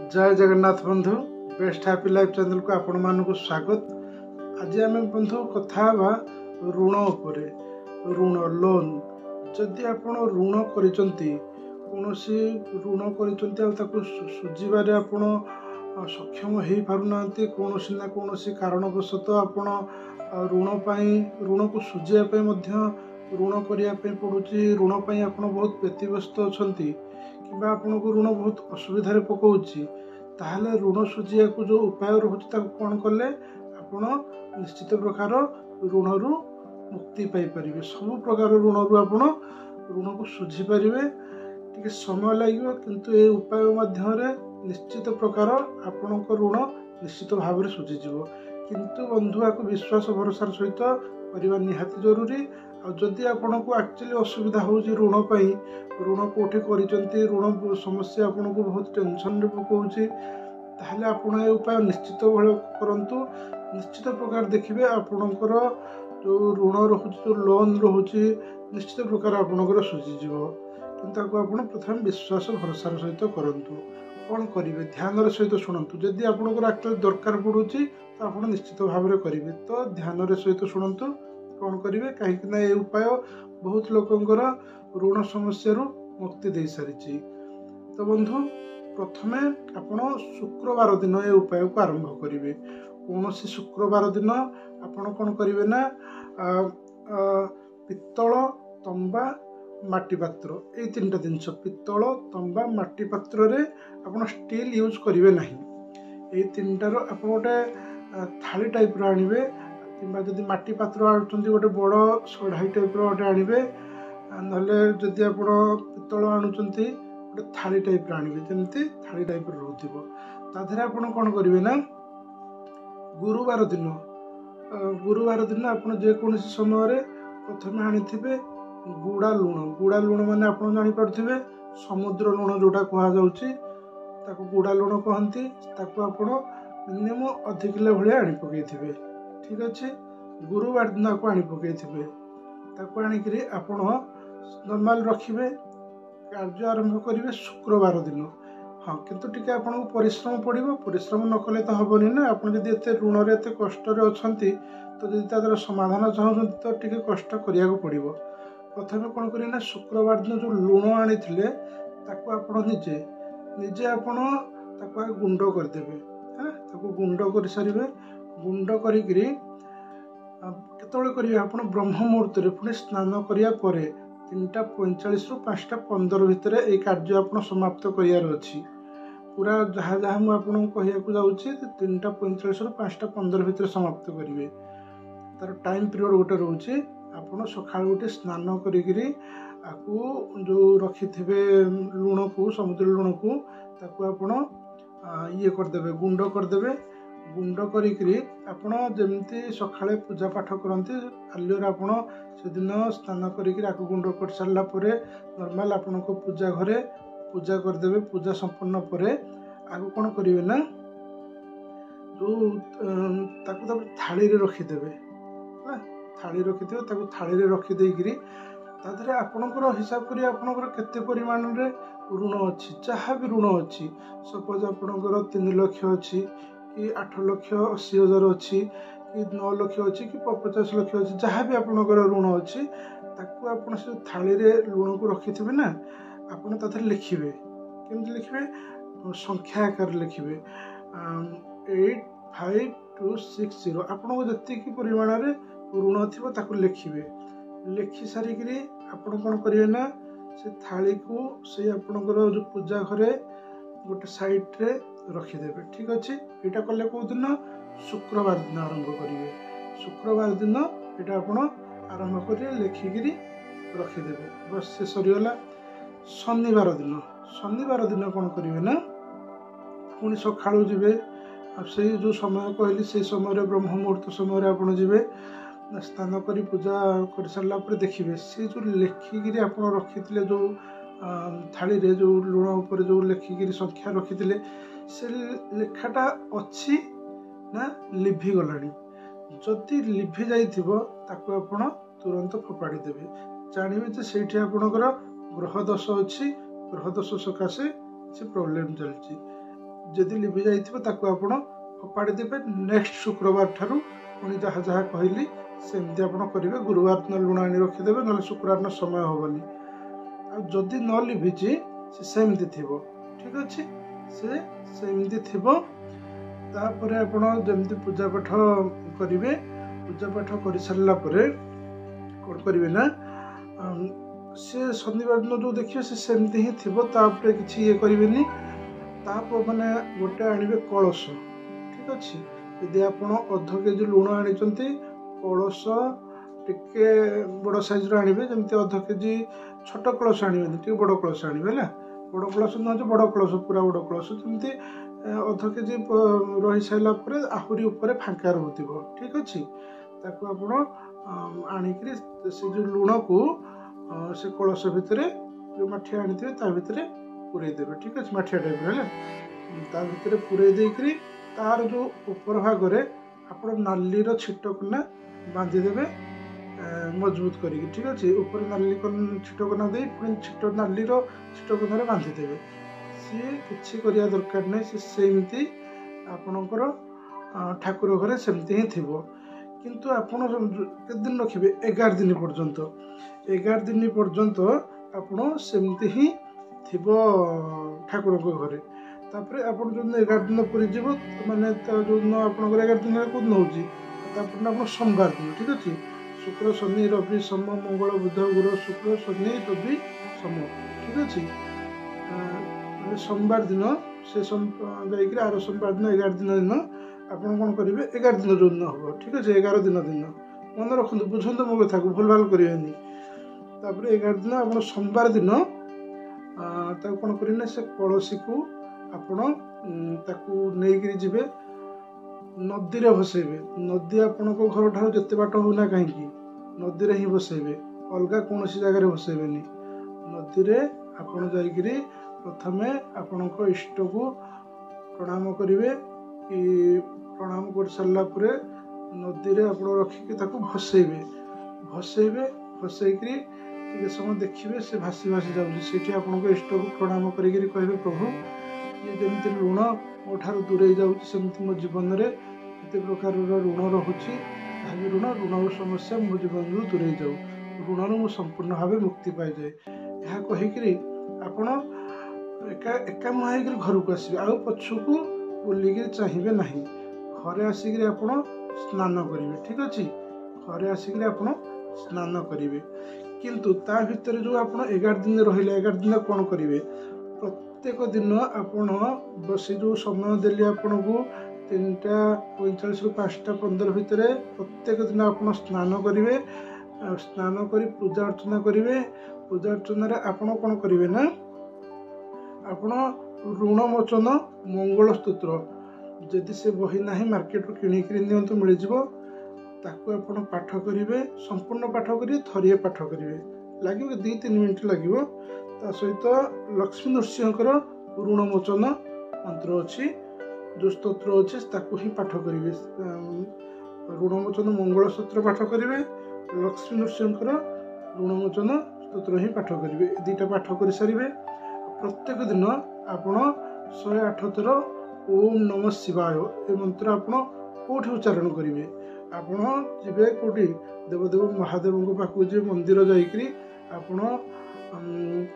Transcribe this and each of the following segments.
जय जगन्नाथ बंधु best happy life channel को आपण मानक स्वागत। आज आम बंधु कथा ऋण उपरे ऋण लोन जदि आपण ऋण करिसंती कोनोसी ऋण करिसंती सुझिबारे आपण सक्षम हो पारुनांती कोनोसी ना कोनोसी कारणवशतः आपण ऋण को सुझिया मध्य ऋण करिया पड़ुची ऋण पई आपण बहुत व्यतिव्यस्त अछंती किबा आपण को ऋण बहुत असुविधा पकाउची ताहले ऋण सुझिया को जो उपाय रहुची ताको कोन करले आपण निश्चित प्रकार ऋण रु मुक्ति पाई परिबे। सब प्रकार ऋण रु आपण ऋण को सुझी परिबे। टिके समय लागियो किंतु ए उपाय माध्यमरे निश्चित प्रकार आपण को ऋण निश्चित भाव में सुझी जीवो। किंतु बंधु आको विश्वास भरोसा सहित करबा निहाती जरूरी। जदि आपण को एक्चुअली असुविधा होची ऋण पई ऋण कोठे करिसंती ऋण समस्या आपण को बहुत टेंशन रे पकाउची ताहले आपण ए उपाय निश्चित भले करंतु। निश्चित प्रकार देखिबे आपणकर जो ऋण रहुची जो लोन रहुची निश्चित प्रकार आपणकर सुझी जीवो। किंतु आको आपण प्रथम विश्वास भरोसा सहित करंतु। कौन करिवे ध्यान सहित शुणु। जदि आपणकर एक्चुअली दरकार पड़ुची तो आपण निश्चित भाव में करिवे तो ध्यान सहित शुणु। कौन करिवे कहीं ये उपाय बहुत लोकंकर ऋण समस्या मुक्ति दे सारी। तो बंधु प्रथमे आपण शुक्रवार दिन ये उपाय को आरंभ करिवे। कौन सी शुक्रवार दिन आपण कौन करिवे ना पित्तल तंबा माटी पात्र ये तीनटा जिनस पित्तल तंबा माटी पात्र रे आपण स्टील यूज करिवे नहीं। ये तीनटार आपण गोटे थाली टाइप रो आनिबे किंबा जदि माटी पात्र आनुचंती गोटे बड़ सढ़ाई टाइप रो गोटे आनिबे नले जदि आपण पित्तल आनुचंती गोटे थाली टाइप रो आनिबे जेमती थाली टाइप रो रहउथिबो। ताधरे आपण कोन करिवे ना गुरुवार दिन आपण जे कोनसी समय रे प्रथमे आनिथिबे गुड़ा लुण माने आपण जानि पड़थिबे समुद्र लुण जोटा कहा जाउची ताको गुड़ा लुण कहंती। ताको आपण मिनिमम अधिक किलो भलिया आनि पकेइथिबे। ठीक अच्छे गुरुवार दिन आपको आनी पकईथे ताको आनिकी आपण नॉर्मल रखिए कार्य आरंभ करेंगे शुक्रवार दिन। हाँ किंतु टिके आपको परिश्रम पड़ो परिश्रम न कले तो हेनी ना। आप जब एत ऋण एत कष्ट अच्छा तो जब तार समाधान चाहते तो टिके कष्ट करिया पड़ो। प्रथम कौन करें ना शुक्रवार दिन जो लुण आनी आप निजे आपण गुंड करदेवे। हाँ ताको गुंड कर सारे गुंड करिकरी केतବେଳେ करिवे आपण ब्रह्म मुहूर्त रे पुणी स्नान करिया परे 3:45 रु 5:15 भितर ए कार्य आपण समाप्त करियार अछि। पूरा जहाँ जहाँ मु आपण कहिया को जाउछि 3:45 रु 5:15 भितर समाप्त करिवे। तार टाइम पीरियड गोटे रहउछि आपण सकाळ गोटे स्नान करिकरी आकु जो रखिथिबे लुण को समुद्र लुण को ताकू आपण ये करदेबे गुंड करदेबे। गुंड करिकरी आपण जेमती सकाळे पूजा पाठ करंती आलियर आपण से दिन स्नान करिकरी आकु गुंड कर सारला परे नॉर्मल आपण को पूजा घरे पूजा करदेबे। पूजा संपन्न परे आकु कोन करिवे ना जो ताकु थाली रे रखिदेबे। थाली रखिदेबे ताकु थाली रे रखि देइकरी तादरे आपणकर हिसाब करी आपणकर केते परिमाण रे ऋण अछि जहाँ भी ऋण अछि सपोज आपणकर 3 लाख अछि कि 8,80,000 अच्छी कि 9 लाख अच्छी कि 50 लाख अच्छी जहाँ भी आपंकर ऋण अच्छी ताकू आप थाली रे लुण को रखिथे ना आपड़ ताथे लिखिए केमती लिखिए संख्या आकार लिखिए 85260 आपको जी परिमाण रे ऋण थी ताकू लिखिए। लिखि सारिक आपड़ कौन करेंगे ना से थाली को से आपंकर जो पूजा घरे गोटे साइड रे रखिदेवे। ठीक अच्छे यहाँ कले कौ दिन शुक्रवार दिन आरंभ करेंगे। शुक्रवार दिन यहाँ आप आरंभ करेंगे लिखिकी रखिदेवे बस से सरीगला। शनिवार दिन कौन करेंगे ना पुणी सकाळू जी से जो समय कहली से समय ब्रह्म मुहूर्त समय आप जी स्नान कर पूजा कर सारा देखिए से जो लिखिकी आप रखी जो थाली रे जो लुण उपर जो लिखिकी संख्या रखी से लेखाटा अच्छी ना लिभि गलानी। जदि लिभि जाइथिबो ताको आपण तुरंत फोपाड़ी देबे जानिबे जे सेठी आपणकर ग्रह दोष अछि ग्रह दोष सकाशे से प्रॉब्लम चलछि। जदि लिभि जाइथिबो ताकू आपण फपाड़ी देबे। नेक्स्ट शुक्रवार ठारू पुणी जहाँ जहाँ कहली सेमती आपण करेंगे। गुरुवार दिन लुण आनी रखिदेवे ना शुक्रवार दिन समय हेनी। आदि न लिभिची से सेमती थिबो ठीक अच्छे से सेमती थिबो। तापर आपण जमती पूजा पाठ करेंगे। पूजा पाठ कर सारा कौन करेंगे ना से शनिवार दिन जो देखिए से सेमती ही थी। तापर किसी ये करेंगे तापर मैंने गोटे आणवे कलश ठीक अच्छे। यदि आप अध केजी लुण आनी कलश टिके बड़ साइज आणवे जमी अध केजी छोट कलश आणवे टे बड़ कलश आणवे है। बड़ कलश न बड़ कलश पूरा बड़ कलश जमी अध केजी रही सारापर आहरी उपर फांका रोथो ठीक अच्छे। ताको आपण आणिक से जो लुण को से कलश भितर जो माठिया आनी ता भितर पूरेदेवे ठीक अच्छे। माठिया टाइप है ता भितर पूरे देकरी तार जो ऊपर भागरे आपण नालीर छिटकना बांधिदेवे मजबूत करिक ठीक अच्छे। ऊपर नाली छिटकना दे छिट नालीर छिटकना बांधिदेवे। सी किसी करिया दरकार नहीं सी सेमती आपणकर ठाकुर घरे सेमती ही थिबो। किंतु आपण केते दिन रखिबे 11 दिन पर्यंत 11 दिन पर्यंत आपण सेमती ही थिबो ठाकुर घरे। तापर आपण जो 11 दिन पूरी जीव माने जो आपणकर 11 दिन को नौजी तापर आपण सोमवार दिन ठीक अच्छे। शुक्र शनि रवि सोम मंगल बुध गुरु शुक्र शनि रवि सोम ठीक अच्छे। सोमवार दिन से जाकर आर सोमवार दिन 11 दिन आप कौन करेंगे 11 दिन जो दिन हम ठीक अच्छे। 11 दिन मन रखु बुझे मो कथा को भूल भाल करेंगे। तापर 11 दिन आप सोमवार दिन कौन करेंगे से कलसी को आपण नहीं जी नदी रे भसेबे। नदी आपण घर ठार जिते बाट होना कहीं नदी रे ही भसेबे अलग कौन जगह भसेबेनी। नदी रे आपण जाइकरी प्रथमे आपण इष्ट को प्रणाम करेंगे कि प्रणाम कर सारा नदी रे आप रखिक भसेबे भसेबे भसेकरी टे समय देखिए से भासी भासी जाऊँगी आपण इष्ट को प्रणाम करें कहे प्रभु ये जमी ऋण मो ठार दूरे जामती मो जीवन में ये प्रकार ऋण रोचे ऋण ऋण समस्या मो जीवन दूरे जाऊ ऋण मु संपूर्ण भाव मुक्ति पाई जाए। यह कहीकि आपण एका मुहाई घर को आसबे आउ पछकू बुलिक चाहिए ना घरे आसिक आपण स्नान करेंगे ठीक अच्छे। घरे आसिक आपण स्नान करेंगे किंतु ता भितर जो आप 11 दिन रहिले 11 दिन कौन करेंगे प्रत्येक दिन आपण बस जो समय देली आपन को 3:45 ରୁ 5:15 भितर प्रत्येक दिन आपण स्नान करेंगे। स्नान कर पूजा अर्चना करेंगे। पूजा अर्चना आपण कौन करेंगे ना आपण ऋणमोचन मंगल स्तोत्र जदि से बही ना मार्केट किणिक नियंतु मिल जाव ताकू आपण पाठ करेंगे। संपूर्ण पाठ करेंगे थरिए पाठ करेंगे लगे 2-3 मिनिट लगे। ता सहित लक्ष्मी नृसिंहकर ऋणमोचन मंत्र अच्छी जो स्तोत्र अच्छे ताकू ही पाठ करेंगे। ऋणमोचन मंगल स्तोत्र पाठ करेंगे लक्ष्मी नृसिंहकर ऋणमोचन स्तोत्र ही पाठ करेंगे। 2टा पाठ कर सारे प्रत्येक दिन आपण 108 थर ओम नमः शिवाय ये मंत्र आपण कौटी उच्चारण करेंगे। आपण जीवे कौटी देवदेव महादेव पाखु जी मंदिर जाकरी आपण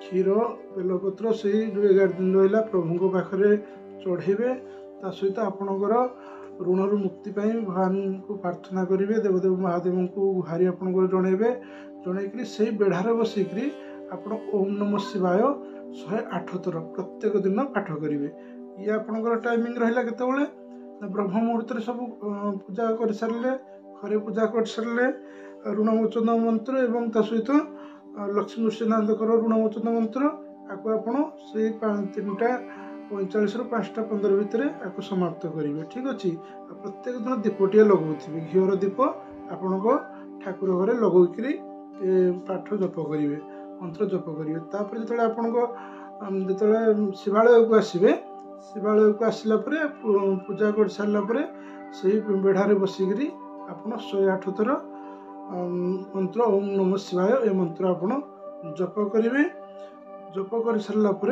क्षीर बेलपत्र से जो 11 दिन रहा प्रभु पाखे चढ़ेबे। ता सहित आपणकर ऋण मुक्ति भगवान को प्रार्थना करेंगे। देवदेव महादेव को गुहारी आपणकर जनइबे जनईकरी से बेढ़ार बसिकी आपण ओम नमः शिवाय 108 थर प्रत्येक दिन पाठ करेंगे। ये आपणकर टाइमिंग रहा केतबेले ब्रह्म मुहूर्त सब पूजा कर सारे घरे पूजा कर सारे ऋणमोचन मंत्र एवं ता सहित लक्ष्मी नृसिंहनाथकर ऋणमोचन मंत्र आपको आपण से 3:45 ରୁ 5:15 भितर आपको समाप्त करेंगे ठीक अच्छे। प्रत्येक दिन दीपटिया लगौथे घीवर दीप आपण ठाकुर घरे लगोकरी पाठ जप करेंगे मंत्र जप करेंगे। तापर जो आपको शिवालय को आसबे शिवालय को आसला पूजा कर सारापर से बेढ़ारे बसिकी आपण 108 थर मंत्र ओम नमः शिवाय ये मंत्र आपण जप करेंगे। जप कर सारापर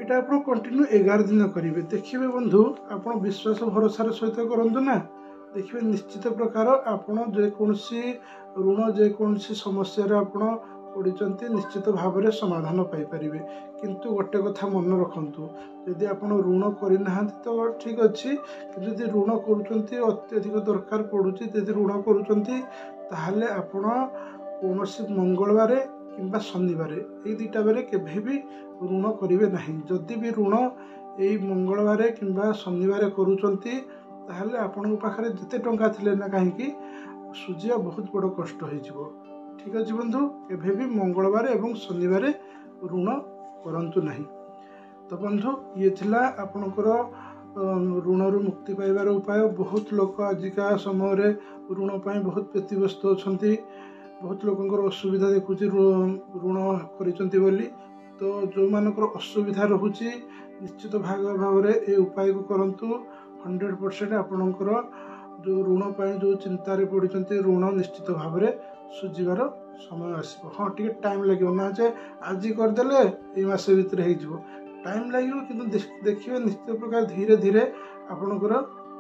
এটা ଆପଣ କଣ୍ଟିନ୍ୟୁ 11 ଦିନ କରିବେ। ଦେଖିବେ ବନ୍ଧୁ ଆପଣ ବିଶ୍ୱାସ ଭରସାର ସହିତ କରନ୍ତୁ ନା, ଦେଖିବେ ନିଶ୍ଚିତ ପ୍ରକାର ଆପଣ ଯେକୌଣସି ଋଣ ଯେକୌଣସି ସମସ୍ୟାରେ ଆପଣ ପଡ଼ିଛନ୍ତି ନିଶ୍ଚିତ ଭାବରେ ସମାଧାନ ପାଇପାରିବେ। କିନ୍ତୁ ଗୋଟେ କଥା ମନେ ରଖନ୍ତୁ, ଯଦି ଆପଣ ଋଣ କରିନାହାନ୍ତି ତ ଠିକ୍ ଅଛି, କିନ୍ତୁ ଯଦି ଋଣ କରୁଛନ୍ତି ଅତ୍ୟଧିକ ଦରକାର ପଡ଼ୁଛି, ଯଦି ଋଣ କରୁଛନ୍ତି ତାହେଲେ ଆପଣ କୌଣସି ମଙ୍ଗଳବାର କିମ୍ବା ଶନିବାର ଏଇ ଦୁଇଟା ବେଳେ କେବେ ବି ଋଣ କରିବେ ନାହିଁ। ଯଦି ବି ଋଣ ଏଇ ମଙ୍ଗଳବାର କିମ୍ବା ଶନିବାର କରୁଛନ୍ତି ତାହେଲେ ଆପଣଙ୍କ ପାଖରେ ଯେତେ ଟଙ୍କା ଥିଲେ ନା କାହିଁକି ସୁଝିବା ବହୁତ ବଡ଼ କଷ୍ଟ ହେଇଯିବ। ଠିକ୍ ଅଛି ବନ୍ଧୁ, କେବେ ବି ମଙ୍ଗଳବାର ଏବଂ ଶନିବାର ଋଣ କରନ୍ତୁ ନାହିଁ। ତ ବନ୍ଧୁ ଇଏ ଥିଲା ଆପଣଙ୍କର ଋଣରୁ ମୁକ୍ତି ପାଇବାର ଉପାୟ। ବହୁତ ଲୋକ ଆଜିକା ସମୟରେ ଋଣ ପାଇଁ ବହୁତ ବ୍ୟତିବ୍ୟସ୍ତ ଅଛନ୍ତି। ବହୁତ ଲୋକଙ୍କର ଅସୁବିଧା ଦେଖୁଛି ଋଣ କରିଛନ୍ତି ବୋଲି। ତ ଯେଉଁମାନଙ୍କର ଅସୁବିଧା ରହୁଛି ନିଶ୍ଚିତ ଭାବରେ ଏ ଉପାୟକୁ କରନ୍ତୁ। 100% ଆପଣଙ୍କର ଯେଉଁ ଋଣ ପାଇଁ ଯେଉଁ ଚିନ୍ତାରେ ପଡ଼ିଛନ୍ତି ଋଣ ନିଶ୍ଚିତ ଭାବରେ ସୁଝିବାର ସମୟ ଆସିବ। ହଁ ଟିକେ ଟାଇମ୍ ଲାଗିବ, ନା ଯେ ଆଜି କରିଦେଲେ ଏଇ ମାସ ଭିତରେ ହେଇଯିବ, ଟାଇମ୍ ଲାଗିବ, କିନ୍ତୁ ଦେଖିବେ ନିଶ୍ଚିତ ପ୍ରକାର ଧୀରେ ଧୀରେ ଆପଣଙ୍କର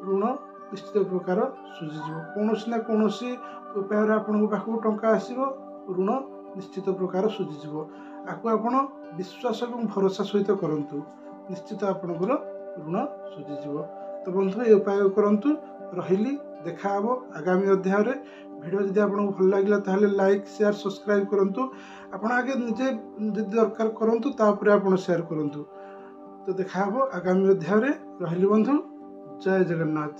ଋଣ ନିଶ୍ଚିତ ପ୍ରକାର ସୁଝିଯିବ। କୌଣସି ନା କୌଣସି ଉପାୟରେ ଆପଣଙ୍କ ପାଖକୁ ଟଙ୍କା ଆସିବ, ଋଣ ନିଶ୍ଚିତ ପ୍ରକାର ସୁଝିଯିବ। ଆକୁ ଆପଣ ବିଶ୍ୱାସ ଏବଂ ଭରସା ସହିତ କରନ୍ତୁ, ନିଶ୍ଚିତ ଆପଣଙ୍କର ଋଣ ସୁଝିଯିବ। ତ ବନ୍ଧୁ ଏ ଉପାୟ କରନ୍ତୁ। ରହିଲି, ଦେଖା ହେବ ଆଗାମୀ ଅଧ୍ୟାୟରେ। ଭିଡ଼ିଓ ଯଦି ଆପଣଙ୍କୁ ଭଲ ଲାଗିଲା ତାହେଲେ ଲାଇକ୍, ସେୟାର, ସବସ୍କ୍ରାଇବ୍ କରନ୍ତୁ। ଆପଣ ଆଗେ ନିଜେ ଯଦି ଦରକାର କରନ୍ତୁ, ତାପରେ ଆପଣ ସେୟାର କରନ୍ତୁ। ତ ଦେଖା ହେବ ଆଗାମୀ ଅଧ୍ୟାୟରେ। ରହିଲି ବନ୍ଧୁ, ଜୟ ଜଗନ୍ନାଥ।